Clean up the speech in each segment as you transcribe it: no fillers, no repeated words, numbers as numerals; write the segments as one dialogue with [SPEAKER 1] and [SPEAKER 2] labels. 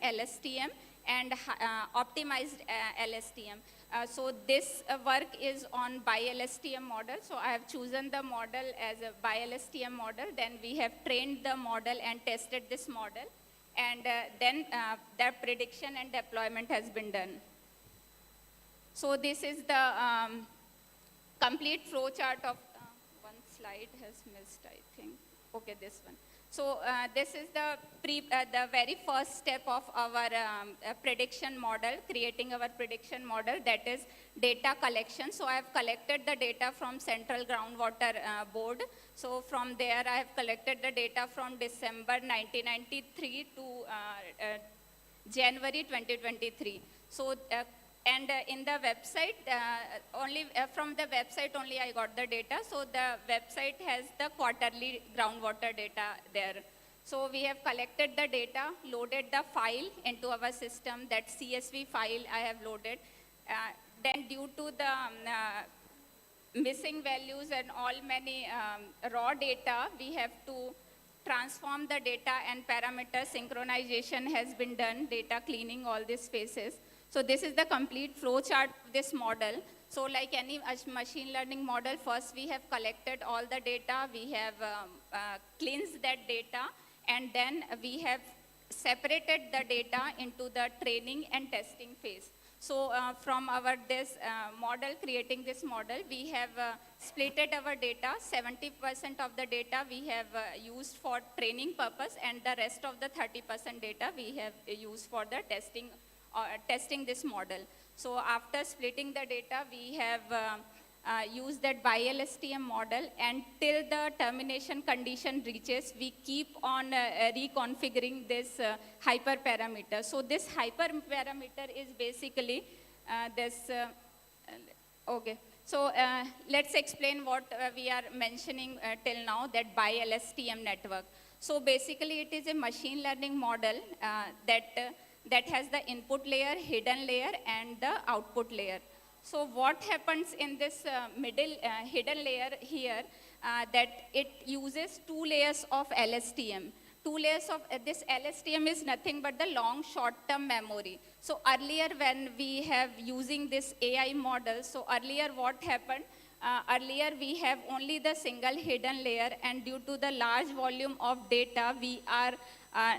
[SPEAKER 1] LSTM and optimized LSTM. So this work is on BiLSTM model. So I have chosen the model as a BiLSTM model. Then we have trained the model and tested this model. And then the prediction and deployment has been done. So this is the complete flow chart of, one slide has missed, I think. Okay, this one. So this is the very first step of our prediction model, creating our prediction model, that is data collection. So I have collected the data from Central Groundwater Board. So from there I have collected the data from December 1993 to January 2023. So and in the website, from the website only I got the data. So the website has the quarterly groundwater data there. So we have collected the data, loaded the file into our system. That CSV file I have loaded. Then due to the missing values and many raw data, we have to transform the data and parameter synchronization has been done, data cleaning, all these phases. So this is the complete flow chart of this model. So like any machine learning model, first we have collected all the data, we have cleansed that data, and then we have separated the data into the training and testing phase. So from our model, creating this model, we have splitted our data. 70% of the data we have used for training purpose, and the rest of the 30% data we have used for the testing this model. So after splitting the data, we have used that BiLSTM model, and till the termination condition reaches, we keep on reconfiguring this hyperparameter. So this hyperparameter is basically okay. So let's explain what we are mentioning till now, that BiLSTM network. So basically it is a machine learning model that has the input layer, hidden layer, and the output layer. So what happens in this middle hidden layer here, that it uses 2 layers of LSTM. 2 layers of this LSTM is nothing but the long short-term memory. So earlier when we have using this AI model, so earlier what happened, earlier we have only the single hidden layer, and due to the large volume of data, we are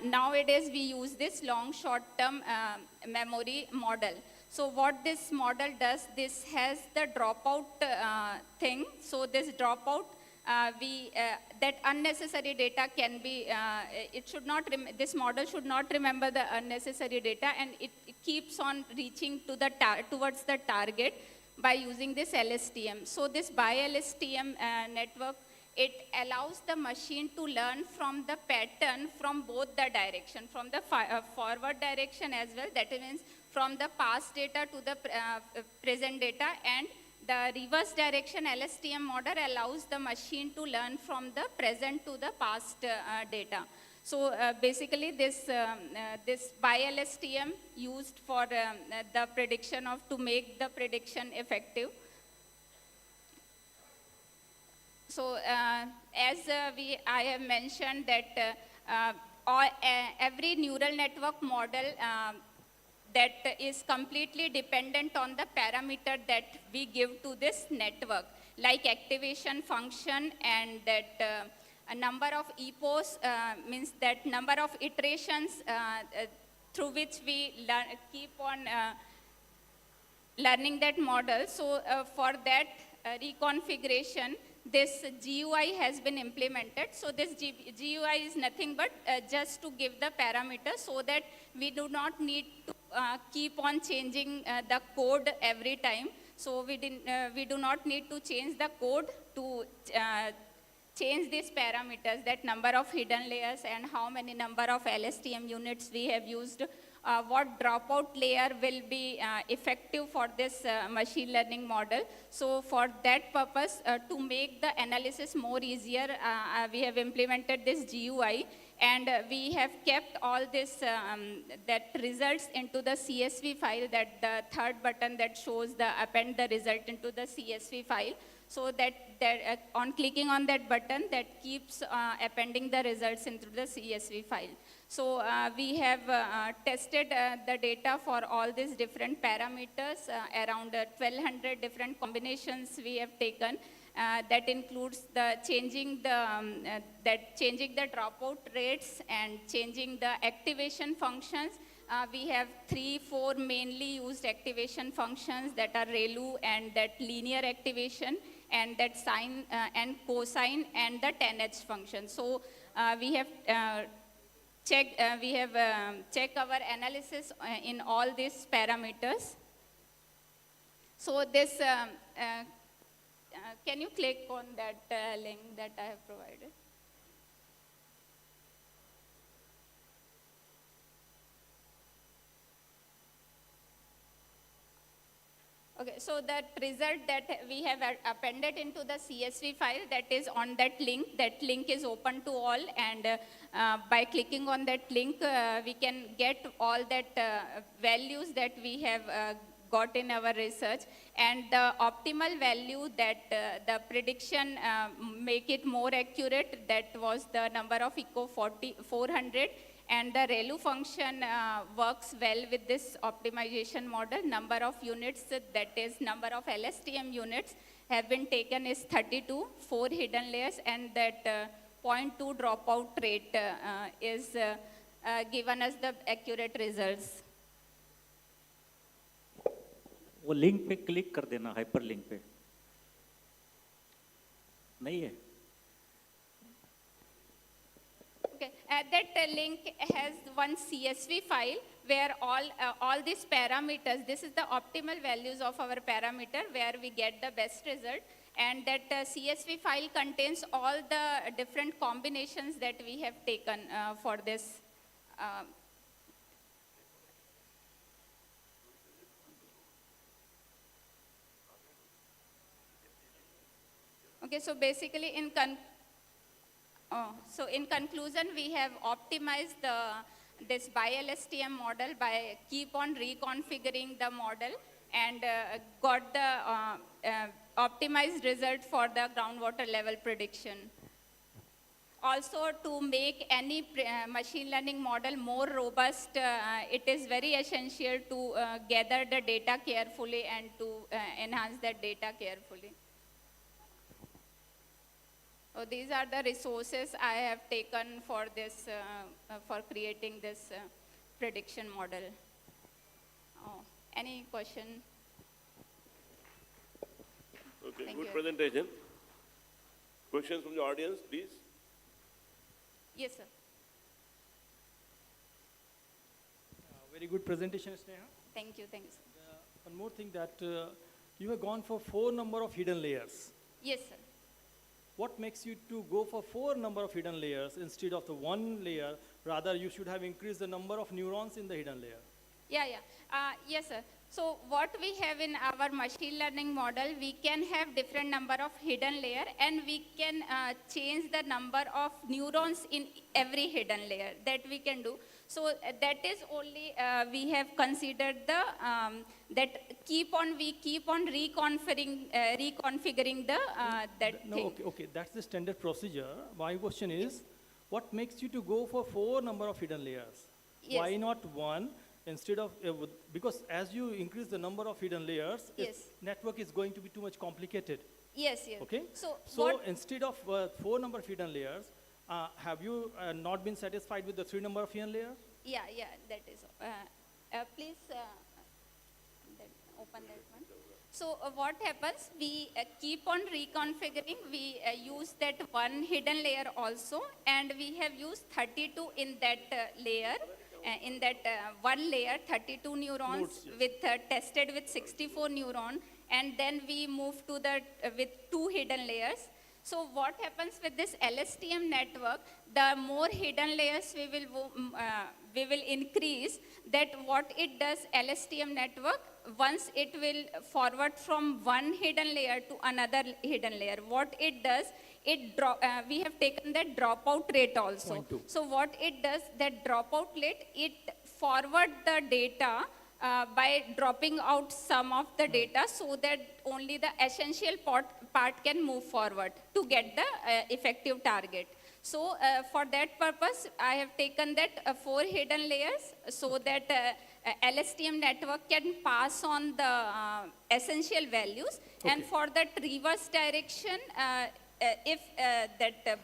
[SPEAKER 1] nowadays we use this long short-term memory model. So what this model does, this has the dropout thing. So this dropout, that unnecessary data can be, this model should not remember the unnecessary data, and it keeps on reaching to the towards the target by using this LSTM. So this BiLSTM network, it allows the machine to learn from the pattern from both the direction, from the forward direction as well, that means from the past data to the present data, and the reverse direction LSTM model allows the machine to learn from the present to the past data. So basically this BiLSTM used for the prediction to make the prediction effective. So as I have mentioned that every neural network model that is completely dependent on the parameter that we give to this network, like activation function, and that a number of epochs means that number of iterations through which we keep on learning that model. So for that reconfiguration, this GUI has been implemented. So this GUI is nothing but just to give the parameter, so that we do not need to keep on changing the code every time. So we do not need to change the code to change these parameters, that number of hidden layers and how many number of LSTM units we have used, what dropout layer will be effective for this machine learning model. So for that purpose, to make the analysis more easier, we have implemented this GUI, and we have kept all this that results into the CSV file, that the third button that shows the append the result into the CSV file. So that on clicking on that button, that keeps appending the results into the CSV file. So we have tested the data for all these different parameters, around 1200 different combinations we have taken. That includes the changing the dropout rates and changing the activation functions. We have 3-4 mainly used activation functions that are ReLU and that linear activation and that sine and cosine and the 10H function. So we have checked our analysis in all these parameters. So this, can you click on that link that I have provided? Okay, so that result that we have appended into the CSV file, that is on that link is open to all, and by clicking on that link, we can get all that values that we have got in our research, and the optimal value that the prediction make it more accurate, that was the number of echo 400. And the ReLU function works well with this optimization model. Number of units, that is number of LSTM units, have been taken is 32, 4 hidden layers, and that 0.2 dropout rate is given as the accurate results.
[SPEAKER 2] वो link पे click कर देना, hyper link पे नहीं है.
[SPEAKER 1] Okay, that link has one CSV file where all these parameters, this is the optimal values of our parameter where we get the best result, and that CSV file contains all the different combinations that we have taken for this. Okay, so basically in conclusion, we have optimized this BiLSTM model by keep on reconfiguring the model and got the optimized result for the groundwater level prediction. Also, to make any machine learning model more robust, it is very essential to gather the data carefully and to enhance that data carefully. So these are the resources I have taken for this, for creating this prediction model. Oh, any question?
[SPEAKER 3] Okay,
[SPEAKER 1] Thank
[SPEAKER 3] good
[SPEAKER 1] you.
[SPEAKER 3] presentation. Questions from the audience, please.
[SPEAKER 1] Yes, sir.
[SPEAKER 4] Very good presentation, Sneha.
[SPEAKER 1] Thank you, sir.
[SPEAKER 4] One more thing that you have gone for 4 number of hidden layers.
[SPEAKER 1] Yes, sir.
[SPEAKER 4] What makes you to go for 4 number of hidden layers instead of the 1 layer? Rather, you should have increased the number of neurons in the hidden layer.
[SPEAKER 1] Yeah. Yes, sir. So what we have in our machine learning model, we can have different number of hidden layer, and we can change the number of neurons in every hidden layer that we can do. So that is only we have considered the that we keep on reconfiguring the that
[SPEAKER 4] No,
[SPEAKER 1] thing.
[SPEAKER 4] okay, that's the standard procedure. My question is, what makes you to go for 4 number of hidden layers?
[SPEAKER 1] Yes.
[SPEAKER 4] Why not 1 instead of, because as you increase the number of hidden layers,
[SPEAKER 1] Yes.
[SPEAKER 4] its network is going to be too much complicated.
[SPEAKER 1] Yes.
[SPEAKER 4] Okay?
[SPEAKER 1] So
[SPEAKER 4] So
[SPEAKER 1] what?
[SPEAKER 4] instead of 4 number of hidden layers, have you not been satisfied with the 3 number of hidden layers?
[SPEAKER 1] Yeah, that is. Please open that one. So what happens, we keep on reconfiguring, we use that one hidden layer also, and we have used 32 in that layer, in that one layer, 32 neurons
[SPEAKER 4] Nodes, yes.
[SPEAKER 1] with tested with 64 neuron, and then we move to the with 2 hidden layers. So what happens with this LSTM network, the more hidden layers we will increase, that what it does, LSTM network, once it will forward from one hidden layer to another hidden layer, what it does, we have taken that dropout rate also.
[SPEAKER 4] 0.2.
[SPEAKER 1] So what it does, that dropout rate, it forward the data by dropping out some of the data so that only the essential part can move forward to get the effective target. So for that purpose, I have taken that 4 hidden layers so that LSTM network can pass on the essential values. And for that reverse direction, if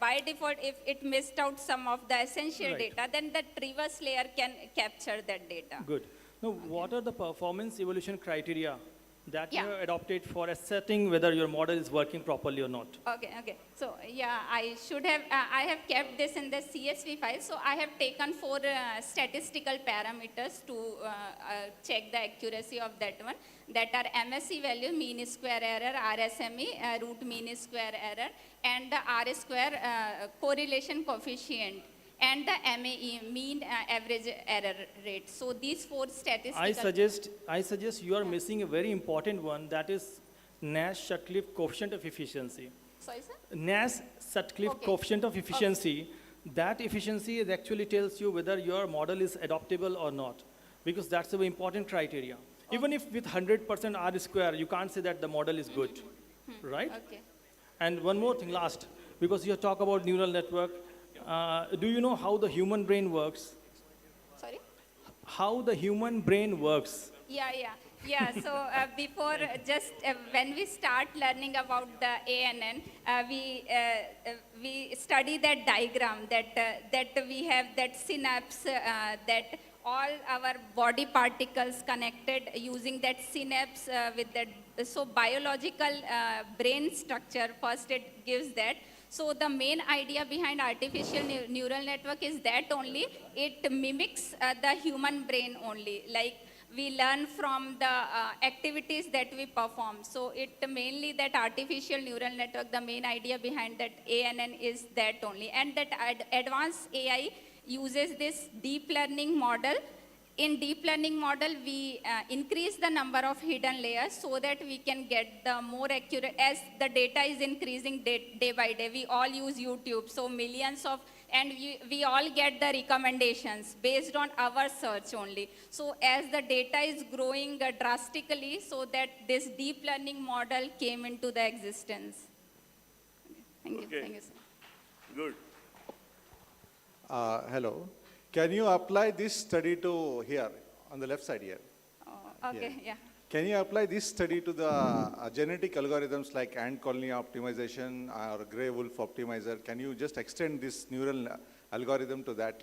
[SPEAKER 1] by default, if it missed out some of the essential
[SPEAKER 4] Right.
[SPEAKER 1] data, then that reverse layer can capture that data.
[SPEAKER 4] Good. Now, what are the performance evaluation criteria that you
[SPEAKER 1] Yeah.
[SPEAKER 4] have adopted for assessing whether your model is working properly or not?
[SPEAKER 1] Okay. So yeah, I should have, I have kept this in the CSV file. So I have taken 4 statistical parameters to check the accuracy of that one. That are MSE value, mean square error, RSME, root mean square error, and the R square correlation coefficient, and the MAE, mean average error rate. So these 4 statistical.
[SPEAKER 4] I suggest you are missing a very important one, that is Nash-Sutcliffe coefficient of efficiency.
[SPEAKER 1] Sorry, sir?
[SPEAKER 4] Nash-Sutcliffe
[SPEAKER 1] Okay.
[SPEAKER 4] coefficient of efficiency, that efficiency is actually tells you whether your model is adoptable or not, because that's a very important criteria. Even if with 100% R square, you can't say that the model is good, right?
[SPEAKER 1] Okay.
[SPEAKER 4] And one more thing, last, because you talk about neural network, do you know how the human brain works?
[SPEAKER 1] Sorry?
[SPEAKER 4] How the human brain works?
[SPEAKER 1] Yeah. So before, just when we start learning about the ANN, we study that diagram that we have that synapse that all our body particles connected using that synapse with that. So biological brain structure, first it gives that. So the main idea behind artificial neural network is that only it mimics the human brain only. Like we learn from the activities that we perform. So it mainly that artificial neural network, the main idea behind that ANN is that only. And that advanced AI uses this deep learning model. In deep learning model, we increase the number of hidden layers so that we can get the more accurate, as the data is increasing day by day. We all use YouTube, so millions of, and we all get the recommendations based on our search only. So as the data is growing drastically, so that this deep learning model came into the existence. Thank you.
[SPEAKER 3] Okay.
[SPEAKER 1] Thank you, sir.
[SPEAKER 3] Good.
[SPEAKER 5] Hello. Can you apply this study to here, on the left side here?
[SPEAKER 1] Oh, okay, yeah.
[SPEAKER 5] Can you apply this study to the genetic algorithms like ant colony optimization or gray wolf optimizer? Can you just extend this neural algorithm to that?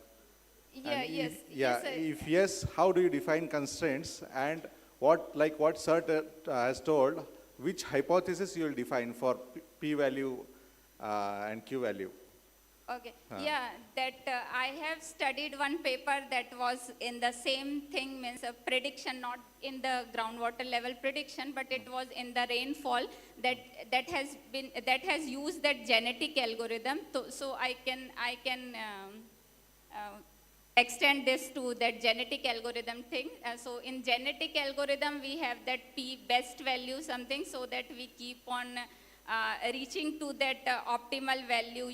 [SPEAKER 1] Yeah,
[SPEAKER 5] And
[SPEAKER 1] yes.
[SPEAKER 5] Yeah,
[SPEAKER 1] Yes,
[SPEAKER 5] if yes, how do you define constraints? And what CERT has told, which hypothesis you will define for p-value and q-value?
[SPEAKER 1] Okay, yeah, that I have studied one paper that was in the same thing, means a prediction, not in the groundwater level prediction, but it was in the rainfall that has used that genetic algorithm. So I can extend this to that genetic algorithm thing. So in genetic algorithm, we have that p best value something, so that we keep on reaching to that optimal value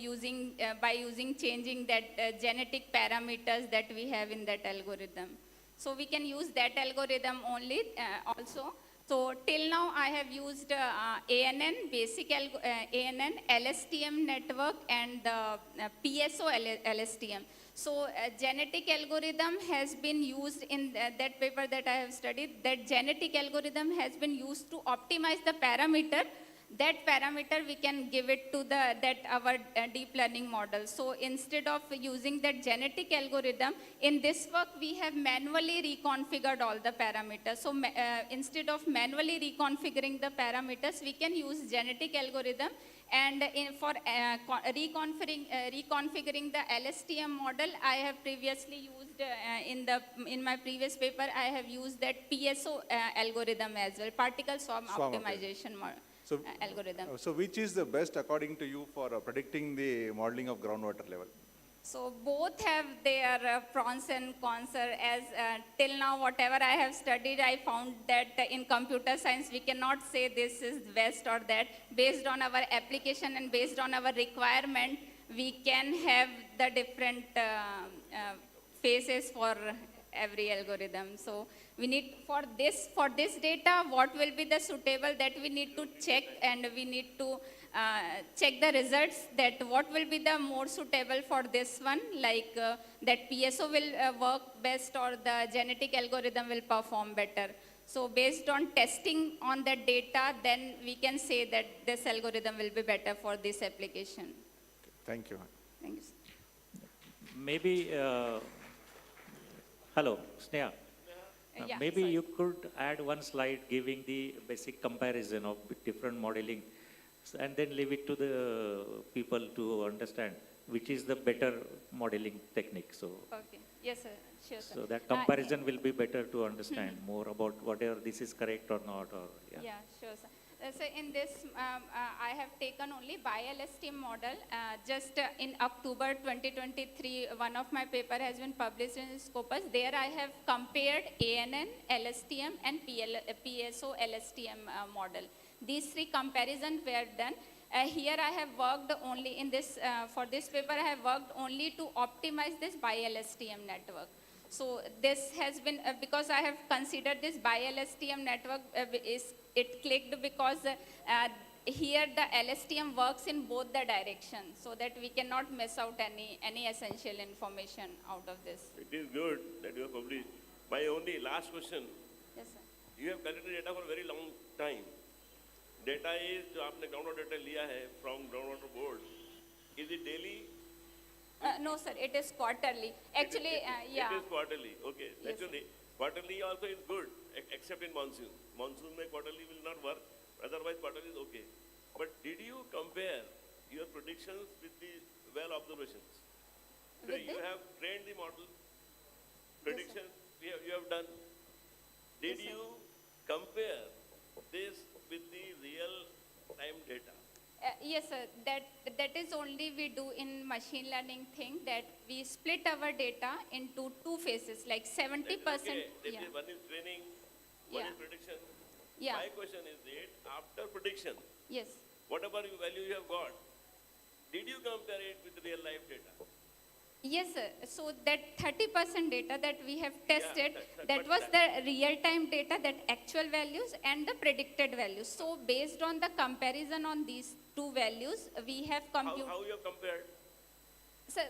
[SPEAKER 1] by changing that genetic parameters that we have in that algorithm. So we can use that algorithm only also. So till now I have used ANN, ANN, LSTM network, and the PSO LSTM. So genetic algorithm has been used in that paper that I have studied. That genetic algorithm has been used to optimize the parameter. That parameter we can give it to our deep learning model. So instead of using that genetic algorithm, in this work we have manually reconfigured all the parameters. So instead of manually reconfiguring the parameters, we can use genetic algorithm. And for reconfiguring the LSTM model, I have previously used in my previous paper, I have used that PSO algorithm as well, particle swarm optimization model. Algorithm.
[SPEAKER 5] So which is the best according to you for predicting the modeling of groundwater level?
[SPEAKER 1] So both have their pros and cons. As till now, whatever I have studied, I found that in computer science, we cannot say this is best or that. Based on our application and based on our requirement, we can have the different phases for every algorithm. So we need for this data, what will be the suitable that we need to check, and we need to check the results that what will be the more suitable for this one, like that PSO will work best or the genetic algorithm will perform better. So based on testing on that data, then we can say that this algorithm will be better for this application.
[SPEAKER 5] Thank you.
[SPEAKER 1] Thank you, sir.
[SPEAKER 2] Maybe, hello, Sneha.
[SPEAKER 1] Yeah,
[SPEAKER 2] Maybe
[SPEAKER 1] sorry.
[SPEAKER 2] you could add one slide giving the basic comparison of different modeling, and then leave it to the people to understand which is the better modeling technique. So,
[SPEAKER 1] Okay. Yes, sir. Sure, sir.
[SPEAKER 2] so that comparison will be better to understand more about whether this is correct or not, or yeah.
[SPEAKER 1] Yeah, sure, sir. So in this, I have taken only BiLSTM model. Just in October 2023, one of my paper has been published in Scopus. There I have compared ANN, LSTM, and PSO LSTM model. These three comparisons were done. Here I have worked only in this, for this paper I have worked only to optimize this BiLSTM network. So this has been, because I have considered this BiLSTM network, it clicked because here the LSTM works in both the directions, so that we cannot miss out any essential information out of this.
[SPEAKER 3] It is good that you have published. My only last question,
[SPEAKER 1] Yes, sir.
[SPEAKER 3] you have collected data for a very long time. Data is, जो आपने groundwater data लिया है from groundwater board, is it daily?
[SPEAKER 1] No, sir, it is quarterly. Actually, yeah.
[SPEAKER 3] It is quarterly, okay.
[SPEAKER 1] Yes,
[SPEAKER 3] Actually, quarterly also is good, except in monsoon. Monsoon mein quarterly will not work, otherwise quarterly is okay. But did you compare your predictions with the well observations? So
[SPEAKER 1] With
[SPEAKER 3] you
[SPEAKER 1] the-
[SPEAKER 3] have trained the model, predictions you have done. Did
[SPEAKER 1] Yes, sir.
[SPEAKER 3] you compare this with the real time data?
[SPEAKER 1] Yes, sir. That is only we do in machine learning thing, that we split our data into two phases, like 70%.
[SPEAKER 3] Okay, this
[SPEAKER 1] Yeah.
[SPEAKER 3] is one is training, one
[SPEAKER 1] Yeah.
[SPEAKER 3] is prediction.
[SPEAKER 1] Yeah.
[SPEAKER 3] My question is that after prediction,
[SPEAKER 1] Yes.
[SPEAKER 3] whatever value you have got, did you compare it with real life data?
[SPEAKER 1] Yes, sir. So that 30% data that we have tested, that
[SPEAKER 3] but
[SPEAKER 1] was the real-time data, that actual values and the predicted values. So based on the comparison on these two values, we have computed.
[SPEAKER 3] How you have compared?
[SPEAKER 1] So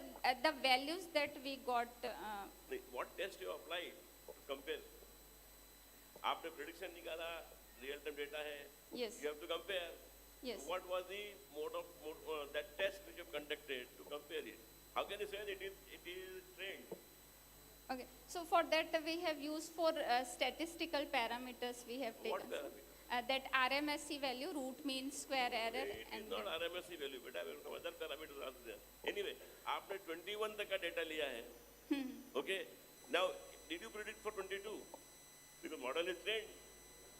[SPEAKER 1] the values that we got,
[SPEAKER 3] What test you applied to compare? आपने prediction निकाला, real time data है,
[SPEAKER 1] yes,
[SPEAKER 3] you have to compare.
[SPEAKER 1] yes.
[SPEAKER 3] What was the mode of that test which you have conducted to compare it? How can you say that it is trained?
[SPEAKER 1] Okay. So for that we have used for statistical parameters we have taken.
[SPEAKER 3] What parameter?
[SPEAKER 1] That RMSE value, root mean square error,
[SPEAKER 3] It is
[SPEAKER 1] and
[SPEAKER 3] not RMSE value, but I will some other parameters are there. Anyway, आपने 21 तक का data लिया है. Okay. Now, did you predict for 22? Because model is trained,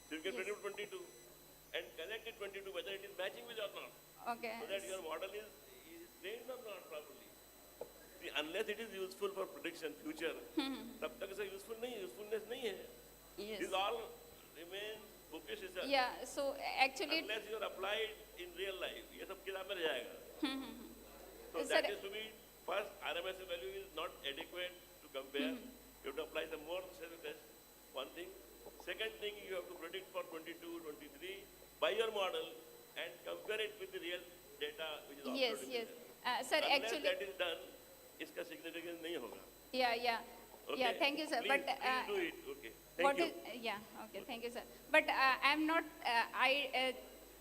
[SPEAKER 3] so you can
[SPEAKER 1] Yes.
[SPEAKER 3] predict 22 and connect it 22 whether it is matching with or not,
[SPEAKER 1] okay.
[SPEAKER 3] so that your model is trained or not properly. See, unless it is useful for prediction future, तब तक इसे usefulness नहीं है.
[SPEAKER 1] Yes.
[SPEAKER 3] These all remain bookish research.
[SPEAKER 1] Yeah. So actually,
[SPEAKER 3] Unless you are applied in real life, ये सब किताब में रह जाएगा. So
[SPEAKER 1] Sir,
[SPEAKER 3] that is to be, first RMS value is not adequate to compare. You have to apply the more sensitive test, one thing. Second thing, you have to predict for 22, 23 by your model and compare it with the real data which is
[SPEAKER 1] yes,
[SPEAKER 3] observed in
[SPEAKER 1] yes.
[SPEAKER 3] the
[SPEAKER 1] Sir,
[SPEAKER 3] Unless
[SPEAKER 1] actually,
[SPEAKER 3] that is done, इसका significance नहीं होगा.
[SPEAKER 1] yeah, yeah.
[SPEAKER 3] Okay?
[SPEAKER 1] Yeah, thank you, sir.
[SPEAKER 3] Please,
[SPEAKER 1] But
[SPEAKER 3] please do it. Okay.
[SPEAKER 1] what
[SPEAKER 3] Thank you.
[SPEAKER 1] is, yeah, okay, thank you, sir. But I'm not,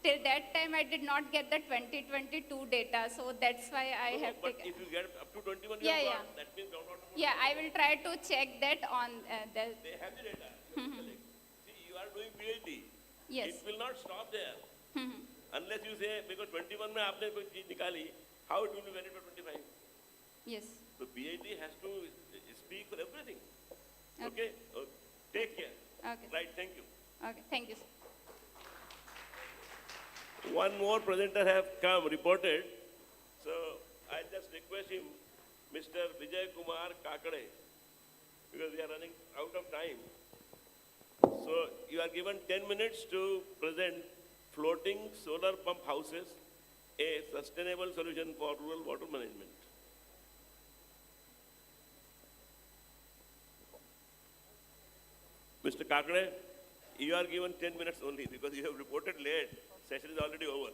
[SPEAKER 1] till that time I did not get the 2022 data, so that's why I
[SPEAKER 3] No, no,
[SPEAKER 1] have
[SPEAKER 3] but
[SPEAKER 1] taken.
[SPEAKER 3] if you get up to 21,
[SPEAKER 1] Yeah,
[SPEAKER 3] you have
[SPEAKER 1] yeah.
[SPEAKER 3] got, that means groundwater mode.
[SPEAKER 1] Yeah, I will try to check that on the,
[SPEAKER 3] They have the data. You have to collect. See, you are doing PhD.
[SPEAKER 1] yes.
[SPEAKER 3] It will not stop there. Unless you say, because 21 में आपने कोई चीज निकाली, how it will be valid for 25?
[SPEAKER 1] Yes.
[SPEAKER 3] So PhD has to speak for everything. Okay? Take care.
[SPEAKER 1] Okay.
[SPEAKER 3] Right, thank you.
[SPEAKER 1] Okay, thank you, sir.
[SPEAKER 3] One more presenter have come, reported. So I just request him, Mr. Vijay Kumar Kakade, because we are running out of time. So you are given 10 minutes to present floating solar pump houses, a sustainable solution for rural water management. Mr. Kakade, you are given 10 minutes only because you have reported late. Session is already over.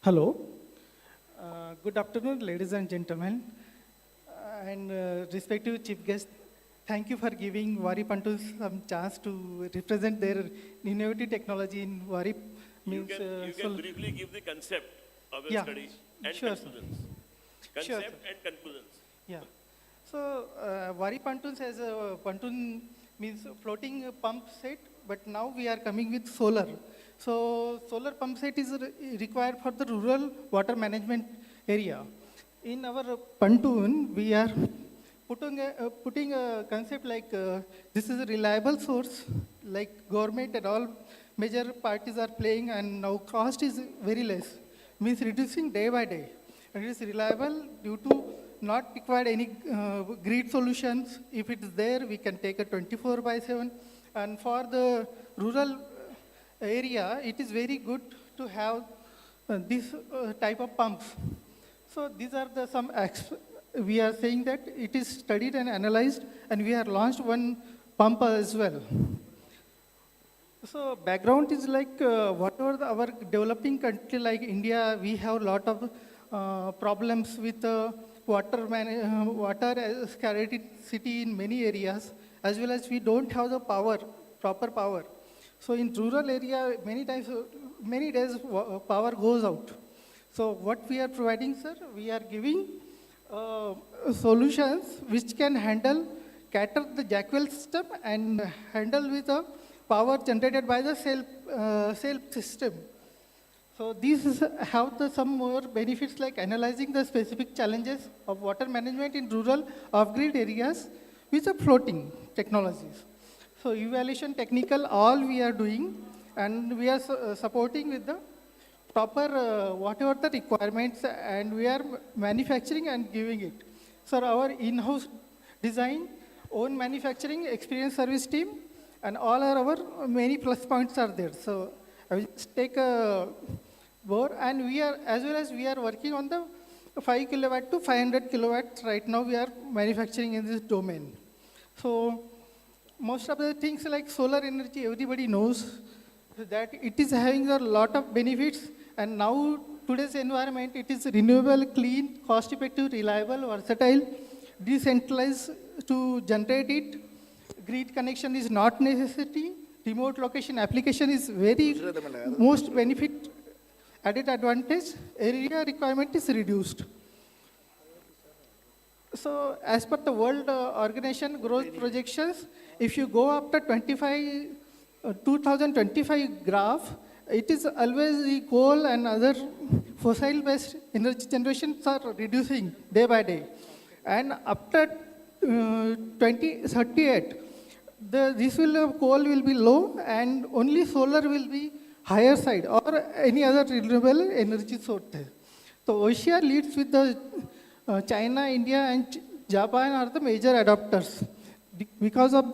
[SPEAKER 6] Hello. Good afternoon, ladies and gentlemen. And respective chief guest, thank you for giving Wari Pantu some chance to represent their innovative technology in Wari.
[SPEAKER 3] You can briefly give the concept of your
[SPEAKER 6] Yeah,
[SPEAKER 3] study and
[SPEAKER 6] sure, sir.
[SPEAKER 3] conclusions.
[SPEAKER 6] Sure,
[SPEAKER 3] Concept and conclusions.
[SPEAKER 6] Yeah. So Wari Pantun says Pantun means floating pump set, but now we are coming with solar. So solar pump set is required for the rural water management area. In our Pantun, we are putting a concept like this is a reliable source, like government and all major parties are playing, and now cost is very less, means reducing day by day. And it is reliable due to not require any grid solutions. If it is there, we can take a 24/7. And for the rural area, it is very good to have this type of pumps. So these are the we are saying that it is studied and analyzed, and we have launched one pump as well. So background is like whatever our developing country like India, we have a lot of problems with water scarcity in many areas, as well as we don't have the proper power. So in rural area, many days power goes out. So what we are providing, sir, we are giving solutions which can cater the Jackwell system and handle with the power generated by the self system. So these have some more benefits like analyzing the specific challenges of water management in rural off-grid areas with the floating technologies. So evaluation technical, all we are doing, and we are supporting with the proper whatever the requirements, and we are manufacturing and giving it. So our in-house design, own manufacturing, experience service team, and all our many plus points are there. So I will just take a board, and we are, as well as we are working on the 5 kilowatt to 500 kilowatts. Right now we are manufacturing in this domain. So most of the things like solar energy, everybody knows that it is having a lot of benefits, and now today's environment, it is renewable, clean, cost-effective, reliable, versatile, decentralized to generate it. Grid connection is not necessity. Remote location application is very most benefit added advantage. Area requirement is reduced. So as per the World Organization growth projections, if you go up to 2025 graph, it is always the coal and other fossil-based energy generations are reducing day by day. And after 2038, coal will be low and only solar will be higher side or any other renewable energy source. So Asia leads with the China, India, and Japan are the major adopters. Because of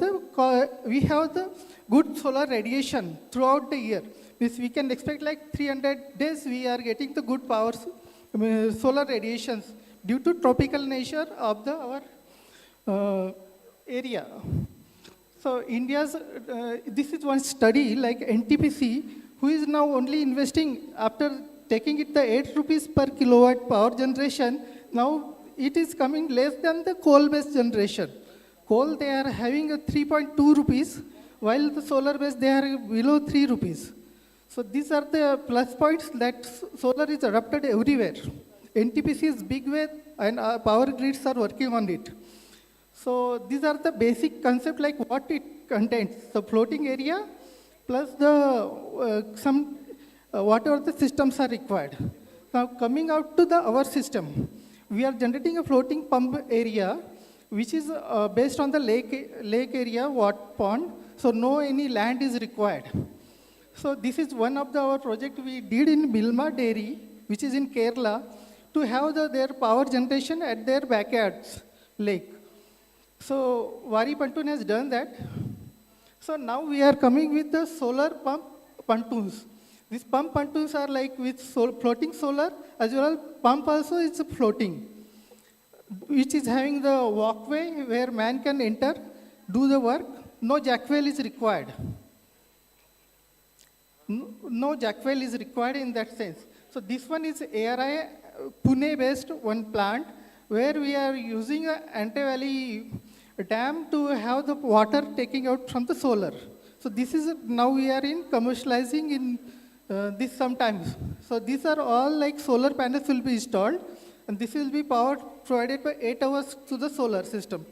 [SPEAKER 6] we have the good solar radiation throughout the year. Means we can expect like 300 days we are getting the good powers, solar radiations due to tropical nature of our area. So India's, this is one study like NTPC, who is now only investing after taking it the 8 rupees per kilowatt power generation. Now it is coming less than the coal-based generation. Coal, they are having a 3.2 rupees, while the solar-based, they are below 3 rupees. So these are the plus points that solar is adopted everywhere. NTPC is big way, and our power grids are working on it. So these are the basic concept, like what it contains. The floating area plus the whatever the systems are required. Now coming out to our system, we are generating a floating pump area, which is based on the lake area, pond. So no any land is required. So this is one of our project we did in Bilma Dairy, which is in Kerala, to have their power generation at their backyards lake. So Wari Pantun has done that. So now we are coming with the solar pump pontoons. These pump pontoons are like with floating solar as well as pump also is floating, which is having the walkway where man can enter, do the work. No jackwell is required. No jackwell is required in that sense. So this one is ARI Pune-based one plant where we are using a anti-valley dam to have the water taking out from the solar. So this is now we are in commercializing in this sometimes. So these are all like solar panels will be installed, and this will be power provided by 8 hours to the solar system.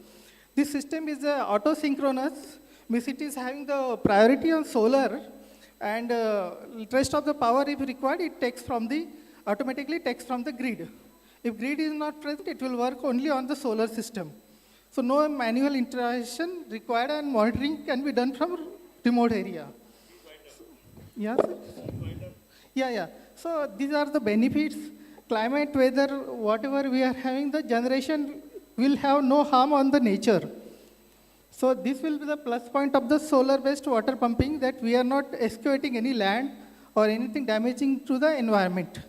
[SPEAKER 6] This system is auto-synchronous, means it is having the priority on solar, and rest of the power if required, it takes from the, automatically takes from the grid. If grid is not present, it will work only on the solar system. So no manual interaction required and monitoring can be done from remote area. Yes? Yeah. So these are the benefits. Climate, weather, whatever we are having, the generation will have no harm on the nature. So this will be the plus point of the solar-based water pumping, that we are not excavating any land or anything damaging to the environment.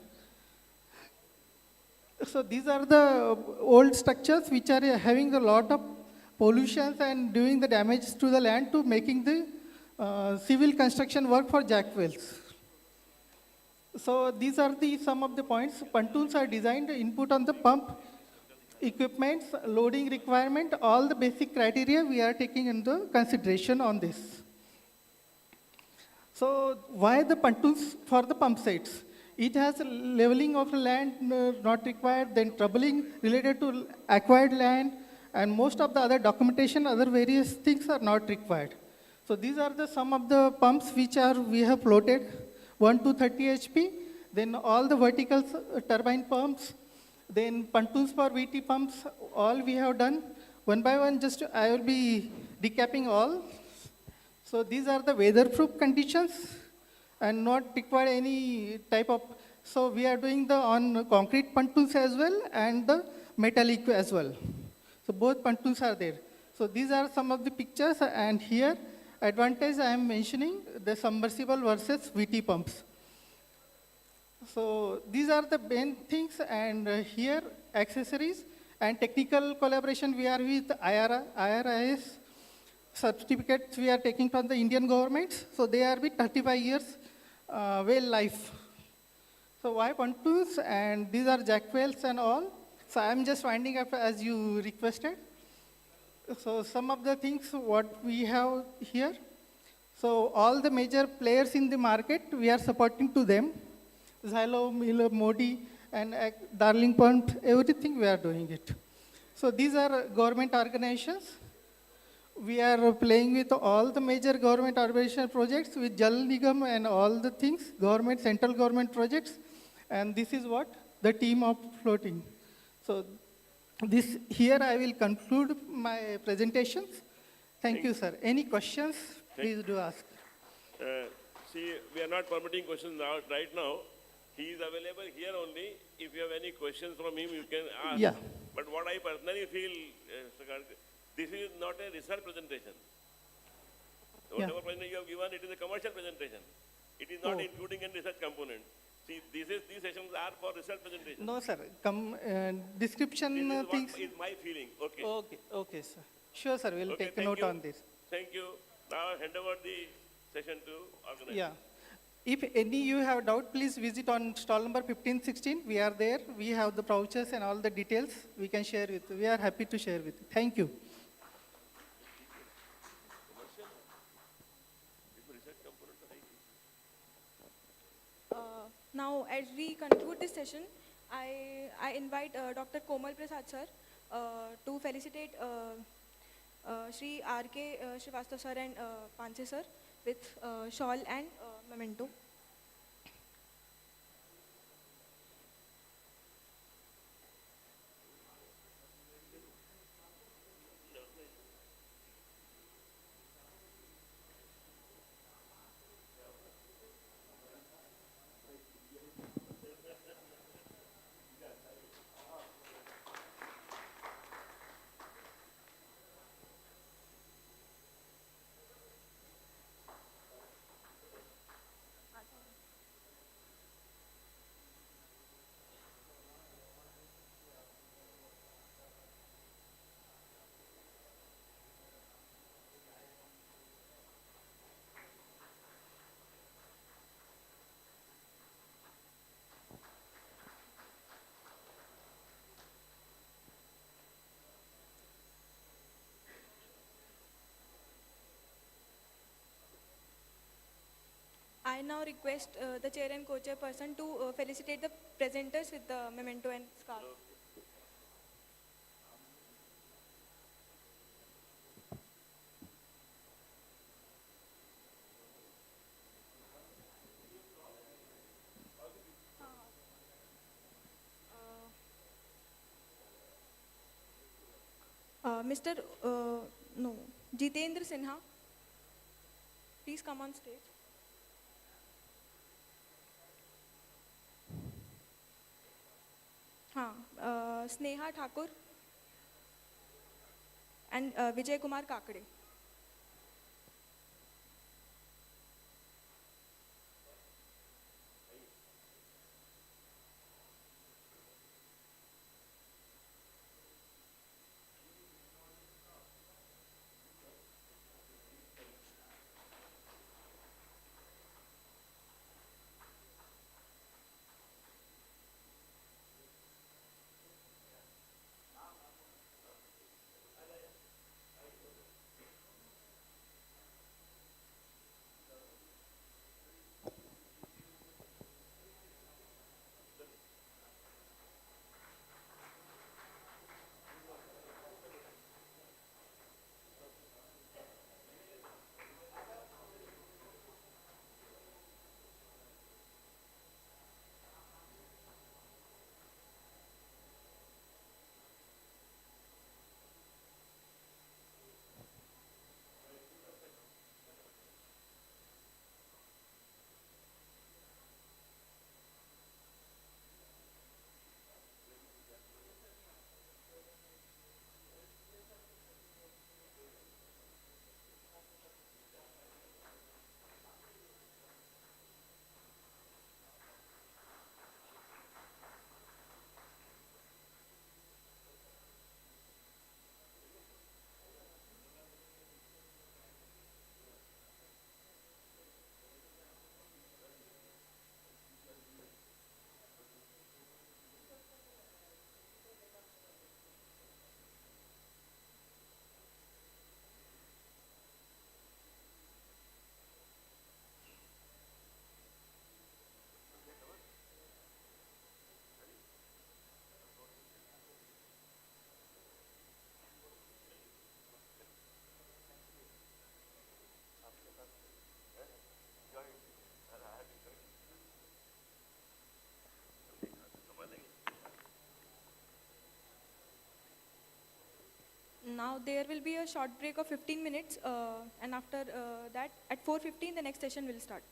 [SPEAKER 6] So these are the old structures which are having a lot of pollutions and doing the damage to the land to making the civil construction work for jack wells. So these are the some of the points. Pontoons are designed, input on the pump, equipments, loading requirement, all the basic criteria we are taking into consideration on this. So why the pontoons for the pump sites? It has leveling of land not required, then troubling related to acquired land, and most of the other documentation, other various things are not required. So these are the some of the pumps which are we have floated, 1 to 30 HP, then all the vertical turbine pumps, then pontoons for VT pumps, all we have done. One by one, just I will be recapping all. So these are the weatherproof conditions and not require any type of, so we are doing the on concrete pontoons as well and the metallic as well. So both pontoons are there. So these are some of the pictures, and here advantage I am mentioning the submersible versus VT pumps. So these are the main things, and here accessories and technical collaboration we are with IRIS certificates we are taking from the Indian government. So they are with 35 years well life. So why pontoons, and these are jack wells and all. So I am just winding up as you requested. So some of the things what we have here. So all the major players in the market, we are supporting to them. Xylo, Miller, Modi, and Darling Pump, everything we are doing it. So these are government organizations. We are playing with all the major government organization projects with Jal Nigam and all the things, government, central government projects. And this is what the team of floating. So this here I will conclude my presentations. Thank you, sir. Any questions? Please do ask.
[SPEAKER 3] See, we are not permitting questions now, right now. He is available here only. If you have any questions from him, you can ask.
[SPEAKER 6] Yeah.
[SPEAKER 3] But what I personally feel, Mr. Karthik, this is not a research presentation. Whatever presentation you have given, it is a commercial presentation. It is not including a research component. See, these sessions are for research presentation.
[SPEAKER 6] No, sir. Description
[SPEAKER 3] This is
[SPEAKER 6] things.
[SPEAKER 3] what is my feeling. Okay.
[SPEAKER 6] Okay, sir. Sure, sir. We'll
[SPEAKER 3] Okay,
[SPEAKER 6] take a
[SPEAKER 3] thank
[SPEAKER 6] note
[SPEAKER 3] you.
[SPEAKER 6] on this.
[SPEAKER 3] Thank you. Now hand over the session to organize.
[SPEAKER 6] Yeah. If any you have doubt, please visit on stall number 1516. We are there. We have the vouchers and all the details we can share with you. We are happy to share with you. Thank you.
[SPEAKER 7] Now, as we conclude this session, I invite Dr. Komal Prasad sir to felicitate Shri R.K. Srivastava sir and Panche sir with shawl and memento. I now request the chair and co-chairperson to felicitate the presenters with the memento and scarf. Mr. No, Jitendra Sinha, please come on stage. Sneha Thakur and Vijay Kumar Kakade. Now there will be a short break of 15 minutes and after that at 4:15 the next session will start.